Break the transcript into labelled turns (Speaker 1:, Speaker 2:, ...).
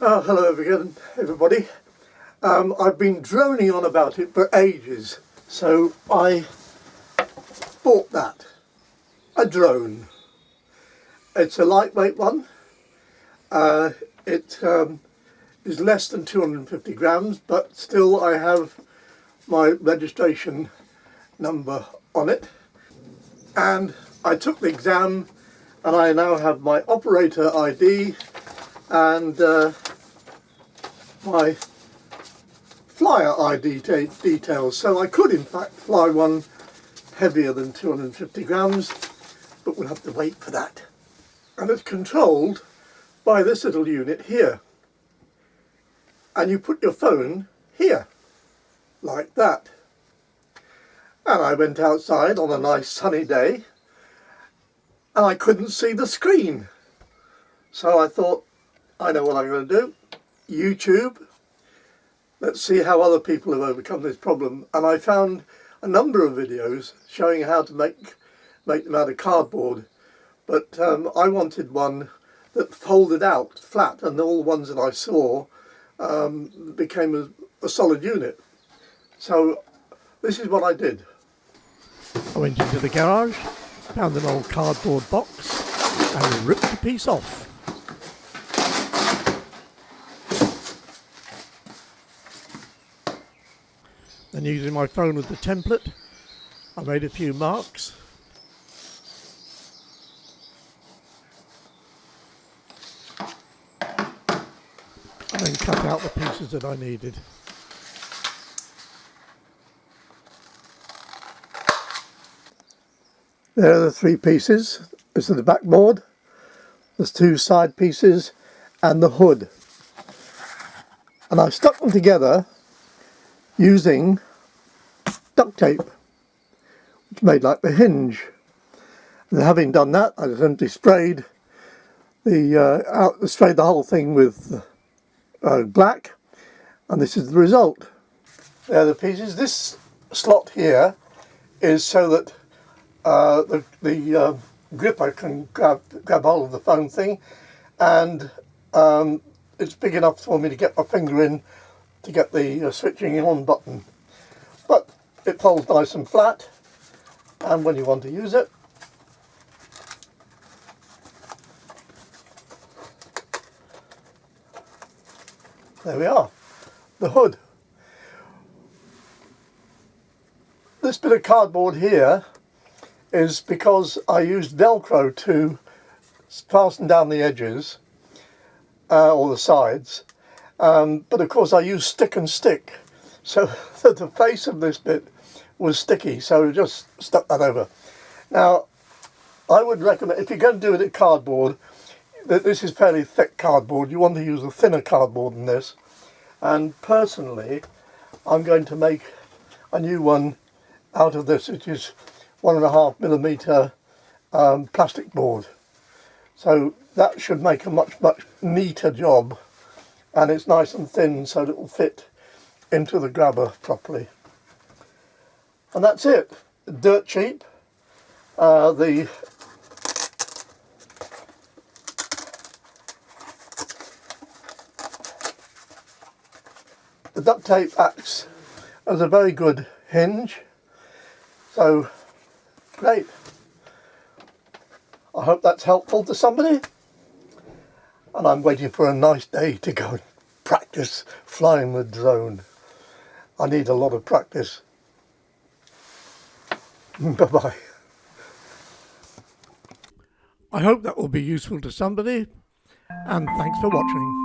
Speaker 1: Hello again, everybody. I've been droning on about it for ages, so I bought a drone. It's a lightweight one. It is less than 250 grams, but still I have my registration number on it. And I took the exam and I now have my operator ID and my flyer ID details. So I could in fact fly one heavier than 250 grams, but we'll have to wait for that. And it's controlled by this little unit here. And you put your phone here, like that. And I went outside on a nice sunny day and I couldn't see the screen. So I thought, I know what I'm going to do. YouTube. Let's see how other people have overcome this problem. And I found a number of videos showing how to make them out of cardboard. But I wanted one that folded out flat, and all the ones that I saw became a solid unit. So this is what I did. I went into the garage, found an old cardboard box and ripped a piece off. Then using my phone with the template, I made a few marks. And then cut out the pieces that I needed. There are the three pieces. This is the backboard, there's two side pieces and the hood. And I stuck them together using duct tape, which made like the hinge. And having done that, I just simply sprayed the whole thing with black, and this is the result. There are the pieces. This slot here is so that the gripper can grab hold of the phone thing, and it's big enough for me to get my finger in to get the switching on button. But it folds nice and flat, and when you want to use it, there we are, the hood. This bit of cardboard here is because I used Velcro to fasten down the edges or the sides, but of course I used stick and stick, so that the face of this bit was sticky, so just stuck that over. Now I would recommend, if you're going to do it in cardboard, that this is fairly thick cardboard, you want to use a thinner cardboard than this. And personally I'm going to make a new one out of this, which is 1.5mm plastic board. So that should make a much neater job, and it's nice and thin so that it will fit into the grabber properly. And that's it. Dirt cheap. The duct tape acts as a very good hinge. So great. I hope that's helpful to somebody. And I'm waiting for a nice day to go and practice flying the drone. I need a lot of practice. Bye-bye. I hope that will be useful to somebody, and thanks for watching.